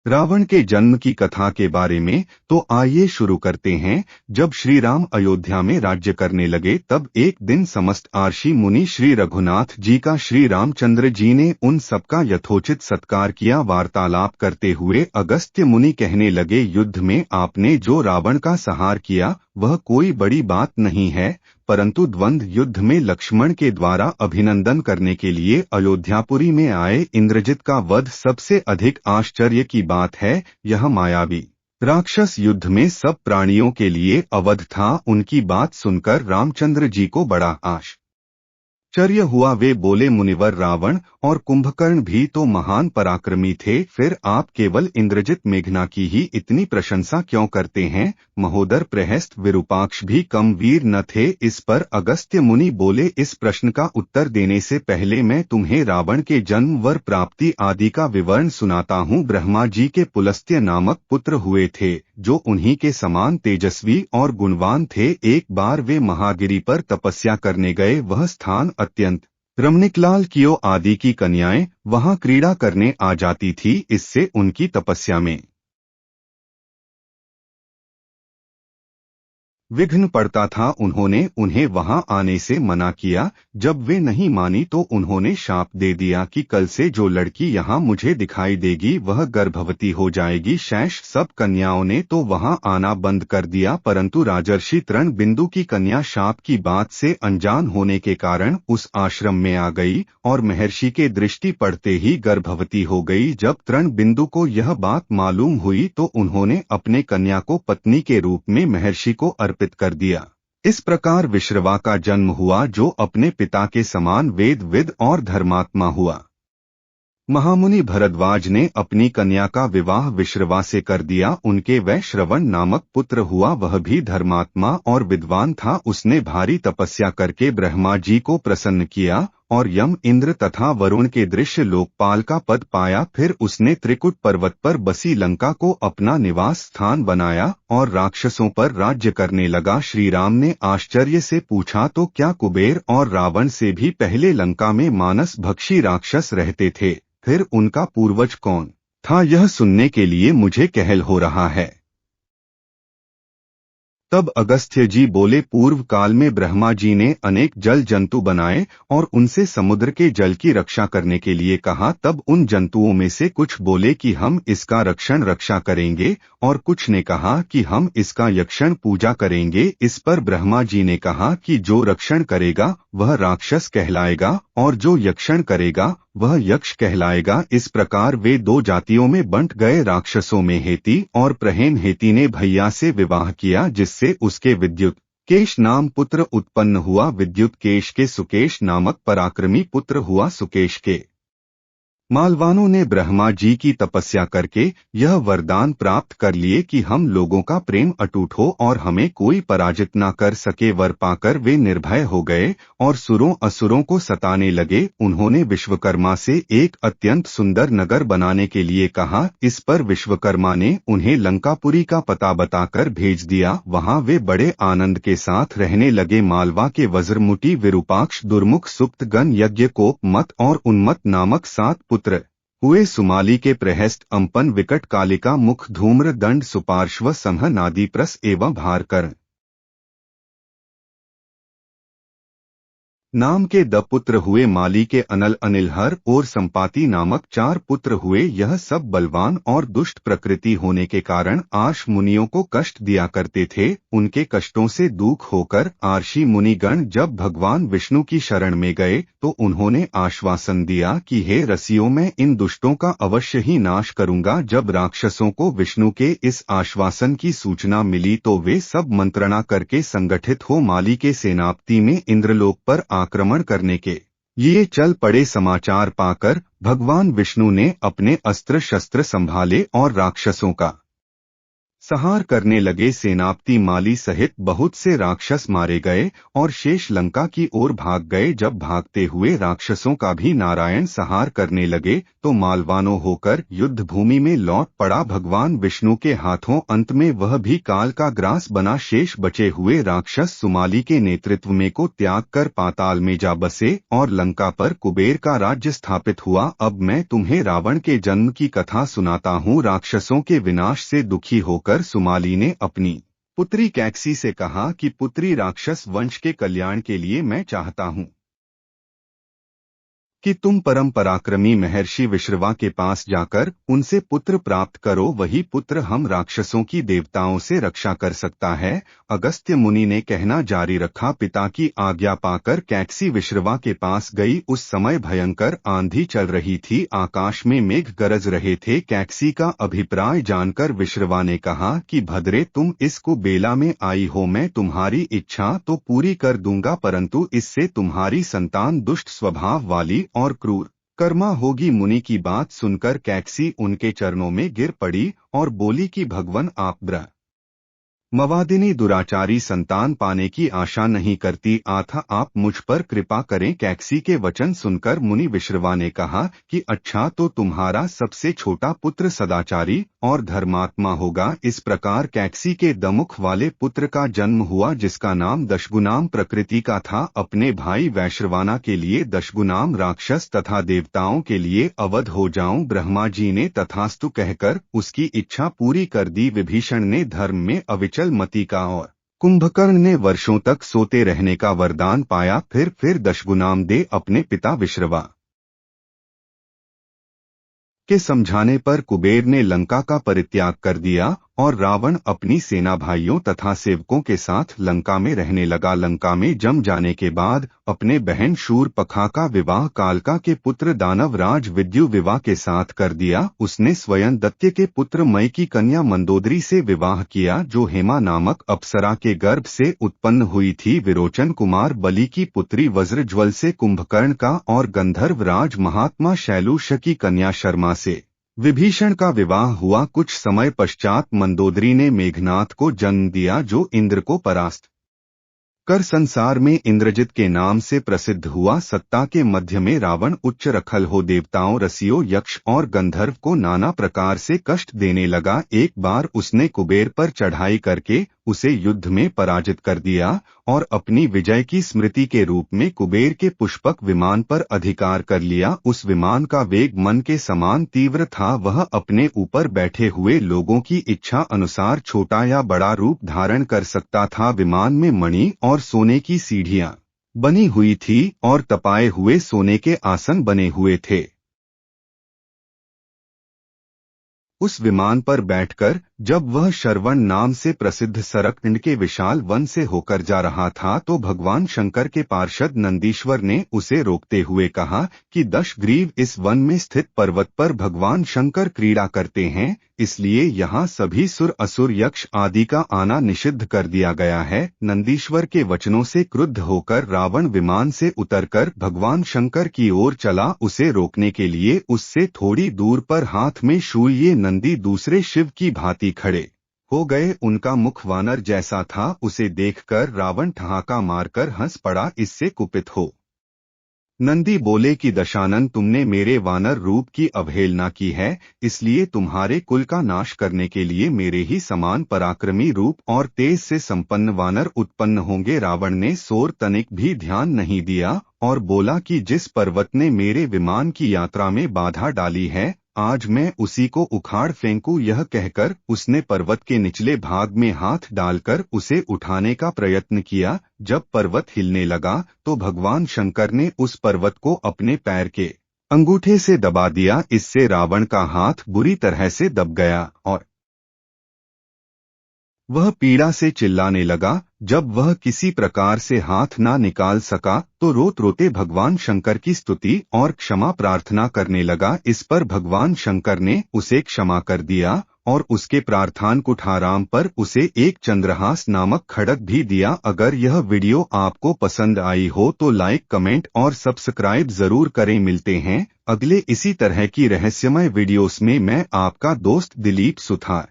रावण के जन्म की कथा के बारे में तो आइए शुरू करते हैं। जब श्री राम अयोध्या में राज्य करने लगे तब एक दिन समस्त आर्षि मुनि श्री रघुनाथ जी का श्री रामचंद्र जी ने उन सबका यथोचित सत्कार किया। वार्तालाप करते हुए अगस्त्य मुनि कहने लगे, युद्ध में आपने जो रावण का संहार किया वह कोई बड़ी बात नहीं है, परंतु द्वंद्व युद्ध में लक्ष्मण के द्वारा अभिनंदन करने के लिए अयोध्यापुरी में आए इंद्रजित का वध सबसे अधिक आश्चर्य की बात है। यह मायावी राक्षस युद्ध में सब प्राणियों के लिए अवध था। उनकी बात सुनकर रामचंद्र जी को बड़ा आश्चर्य हुआ। वे बोले, मुनिवर, रावण और कुंभकर्ण भी तो महान पराक्रमी थे, फिर आप केवल इंद्रजित मेघना की ही इतनी प्रशंसा क्यों करते हैं? महोदर प्रहस्त विरूपाक्ष भी कम वीर न थे? इस पर अगस्त्य मुनि बोले, इस प्रश्न का उत्तर देने से पहले मैं तुम्हें रावण के जन्म, वर प्राप्ति आदि का विवरण सुनाता हूँ। ब्रह्मा जी के पुलस्त्य नामक पुत्र हुए थे, जो उन्हीं के समान तेजस्वी और गुणवान थे। एक बार वे महागिरी पर तपस्या करने गए। वह स्थान अत्यंत रमणीक, लाल कियो आदि की कन्याएं वहां क्रीड़ा करने आ जाती थी, इससे उनकी तपस्या में विघ्न पड़ता था। उन्होंने उन्हें वहां आने से मना किया। जब वे नहीं मानी तो उन्होंने शाप दे दिया कि कल से जो लड़की यहाँ मुझे दिखाई देगी वह गर्भवती हो जाएगी। शेष सब कन्याओं ने तो वहां आना बंद कर दिया, परंतु राजर्षि तृण बिंदु की कन्या शाप की बात से अनजान होने के कारण उस आश्रम में आ गई और महर्षि के दृष्टि पड़ते ही गर्भवती हो गई। जब तृण बिंदु को यह बात मालूम हुई तो उन्होंने अपने कन्या को पत्नी के रूप में महर्षि को अर्पित कर दिया। इस प्रकार विश्रवा का जन्म हुआ, जो अपने पिता के समान वेदविद और धर्मात्मा हुआ। महामुनि भरद्वाज ने अपनी कन्या का विवाह विश्रवा से कर दिया। उनके वैश्रवण नामक पुत्र हुआ, वह भी धर्मात्मा और विद्वान था। उसने भारी तपस्या करके ब्रह्मा जी को प्रसन्न किया और यम, इंद्र तथा वरुण के दृश्य लोकपाल का पद पाया। फिर उसने त्रिकुट पर्वत पर बसी लंका को अपना निवास स्थान बनाया और राक्षसों पर राज्य करने लगा। श्री राम ने आश्चर्य से पूछा, तो क्या कुबेर और रावण से भी पहले लंका में मानस भक्षी राक्षस रहते थे? फिर उनका पूर्वज कौन था? यह सुनने के लिए मुझे कहल हो रहा है। तब अगस्त्य जी बोले, पूर्व काल में ब्रह्मा जी ने अनेक जल जंतु बनाए और उनसे समुद्र के जल की रक्षा करने के लिए कहा। तब उन जंतुओं में से कुछ बोले कि हम इसका रक्षा करेंगे और कुछ ने कहा कि हम इसका यक्षण पूजा करेंगे। इस पर ब्रह्मा जी ने कहा कि जो रक्षण करेगा वह राक्षस कहलाएगा और जो यक्षण करेगा वह यक्ष कहलाएगा। इस प्रकार वे दो जातियों में बंट गए। राक्षसों में हेति और प्रहेम हेति ने भैया से विवाह किया, जिससे उसके विद्युत केश नाम पुत्र उत्पन्न हुआ। विद्युत केश के सुकेश नामक पराक्रमी पुत्र हुआ। सुकेश के मालवानों ने ब्रह्मा जी की तपस्या करके यह वरदान प्राप्त कर लिए कि हम लोगों का प्रेम अटूट हो और हमें कोई पराजित न कर सके। वर पाकर वे निर्भय हो गए और सुरों असुरों को सताने लगे। उन्होंने विश्वकर्मा से एक अत्यंत सुंदर नगर बनाने के लिए कहा। इस पर विश्वकर्मा ने उन्हें लंकापुरी का पता बताकर भेज दिया। वहां वे बड़े आनंद के साथ रहने लगे। मालवा के वज्रमुटी, विरूपाक्ष, दुर्मुख, सुप्तगन, यज्ञकोप, मत और उन्मत नामक 7 पुत्र हुए। सुमाली के प्रहस्त, अम्पन, विकट, कालिका, मुख, धूम्र, दंड, सुपार्श्व, संह, नादी, प्रस एवं भारकर्ण नाम के 10 पुत्र हुए। माली के अनल, अनिलहर और संपाति नामक 4 पुत्र हुए। यह सब बलवान और दुष्ट प्रकृति होने के कारण आर्ष मुनियों को कष्ट दिया करते थे। उनके कष्टों से दुख होकर आर्षि मुनिगण जब भगवान विष्णु की शरण में गए तो उन्होंने आश्वासन दिया कि हे रसियों, मैं इन दुष्टों का अवश्य ही नाश करूंगा। जब राक्षसों को विष्णु के इस आश्वासन की सूचना मिली तो वे सब मंत्रणा करके संगठित हो माली के सेनापति में इंद्रलोक पर आक्रमण करने के ये चल पड़े। समाचार पाकर भगवान विष्णु ने अपने अस्त्र शस्त्र संभाले और राक्षसों का संहार करने लगे। सेनापति माली सहित बहुत से राक्षस मारे गए और शेष लंका की ओर भाग गए। जब भागते हुए राक्षसों का भी नारायण संहार करने लगे तो मालवानो होकर युद्ध भूमि में लौट पड़ा भगवान विष्णु के हाथों। अंत में वह भी काल का ग्रास बना। शेष बचे हुए राक्षस सुमाली के नेतृत्व में को त्याग कर पाताल में जा बसे और लंका पर कुबेर का राज्य स्थापित हुआ। अब मैं तुम्हें रावण के जन्म की कथा सुनाता हूँ। राक्षसों के विनाश से दुखी होकर सुमाली ने अपनी पुत्री कैकसी से कहा कि पुत्री, राक्षस वंश के कल्याण के लिए मैं चाहता हूँ कि तुम परम पराक्रमी महर्षि विश्रवा के पास जाकर उनसे पुत्र प्राप्त करो। वही पुत्र हम राक्षसों की देवताओं से रक्षा कर सकता है। अगस्त्य मुनि ने कहना जारी रखा। पिता की आज्ञा पाकर कैकसी विश्रवा के पास गई। उस समय भयंकर आंधी चल रही थी, आकाश में मेघ गरज रहे थे। कैकसी का अभिप्राय जानकर विश्रवा ने कहा कि भद्रे, तुम इस कुबेला में आई हो, मैं तुम्हारी इच्छा तो पूरी कर दूंगा, परंतु इससे तुम्हारी संतान दुष्ट स्वभाव वाली और क्रूर कर्मा होगी। मुनि की बात सुनकर कैकसी उनके चरणों में गिर पड़ी और बोली कि भगवन, आप मवादिनी दुराचारी संतान पाने की आशा नहीं करती, अतः आप मुझ पर कृपा करें। कैकसी के वचन सुनकर मुनि विश्रवा ने कहा कि अच्छा, तो तुम्हारा सबसे छोटा पुत्र सदाचारी और धर्मात्मा होगा। इस प्रकार कैकसी के दमुख वाले पुत्र का जन्म हुआ, जिसका नाम दशगुनाम प्रकृति का था। अपने भाई वैश्रवाना के लिए दशगुनाम राक्षस तथा देवताओं के लिए अवध हो जाऊं। ब्रह्मा जी ने तथास्तु कहकर उसकी इच्छा पूरी कर दी। विभीषण ने धर्म में अविचल मति का और कुंभकर्ण ने वर्षों तक सोते रहने का वरदान पाया। फिर दशगुनाम दे अपने पिता विश्रवा के समझाने पर कुबेर ने लंका का परित्याग कर दिया और रावण अपनी सेना भाइयों तथा सेवकों के साथ लंका में रहने लगा। लंका में जम जाने के बाद अपने बहन शूरपखा का विवाह कालका के पुत्र दानवराज विद्यु विवाह के साथ कर दिया। उसने स्वयं दैत्य के पुत्र मय की कन्या मंदोदरी से विवाह किया, जो हेमा नामक अप्सरा के गर्भ से उत्पन्न हुई थी। विरोचन कुमार बलि की पुत्री वज्रज्वल से कुंभकर्ण का और गंधर्व राज महात्मा शैलूष की कन्या शर्मा से विभीषण का विवाह हुआ। कुछ समय पश्चात मंदोदरी ने मेघनाथ को जन्म दिया, जो इंद्र को परास्त कर संसार में इंद्रजित के नाम से प्रसिद्ध हुआ। सत्ता के मध्य में रावण उच्च रखल हो देवताओं, रसियों, यक्ष और गंधर्व को नाना प्रकार से कष्ट देने लगा। एक बार उसने कुबेर पर चढ़ाई करके उसे युद्ध में पराजित कर दिया और अपनी विजय की स्मृति के रूप में कुबेर के पुष्पक विमान पर अधिकार कर लिया। उस विमान का वेग मन के समान तीव्र था। वह अपने ऊपर बैठे हुए लोगों की इच्छा अनुसार छोटा या बड़ा रूप धारण कर सकता था। विमान में मणि और सोने की सीढ़ियां बनी हुई थी और तपाए हुए सोने के आसन बने हुए थे। उस विमान पर बैठकर जब वह शरवण नाम से प्रसिद्ध सरकंड के विशाल वन से होकर जा रहा था, तो भगवान शंकर के पार्षद नंदीश्वर ने उसे रोकते हुए कहा कि दशग्रीव, इस वन में स्थित पर्वत पर भगवान शंकर क्रीड़ा करते हैं, इसलिए यहाँ सभी सुर, असुर, यक्ष आदि का आना निषिद्ध कर दिया गया है। नंदीश्वर के वचनों से क्रुद्ध होकर रावण विमान से उतरकर भगवान शंकर की ओर चला। उसे रोकने के लिए उससे थोड़ी दूर पर हाथ में शूल लिए नंदी दूसरे शिव की भांति खड़े हो गए। उनका मुख वानर जैसा था। उसे देखकर रावण ठहाका मारकर हंस पड़ा। इससे कुपित हो नंदी बोले कि दशानन, तुमने मेरे वानर रूप की अवहेलना की है, इसलिए तुम्हारे कुल का नाश करने के लिए मेरे ही समान पराक्रमी रूप और तेज से संपन्न वानर उत्पन्न होंगे। रावण ने सोर तनिक भी ध्यान नहीं दिया और बोला कि जिस पर्वत ने मेरे विमान की यात्रा में बाधा डाली है, आज मैं उसी को उखाड़ फेंकूं। यह कहकर उसने पर्वत के निचले भाग में हाथ डालकर उसे उठाने का प्रयत्न किया। जब पर्वत हिलने लगा तो भगवान शंकर ने उस पर्वत को अपने पैर के अंगूठे से दबा दिया। इससे रावण का हाथ बुरी तरह से दब गया और वह पीड़ा से चिल्लाने लगा। जब वह किसी प्रकार से हाथ ना निकाल सका तो रोते रोते भगवान शंकर की स्तुति और क्षमा प्रार्थना करने लगा। इस पर भगवान शंकर ने उसे क्षमा कर दिया और उसके प्रार्थना कुठाराम पर उसे एक चंद्रहास नामक खड्ग भी दिया। अगर यह वीडियो आपको पसंद आई हो तो लाइक, कमेंट और सब्सक्राइब जरूर करें। मिलते हैं अगले इसी तरह की रहस्यमय वीडियोस में। मैं आपका दोस्त दिलीप सुथार।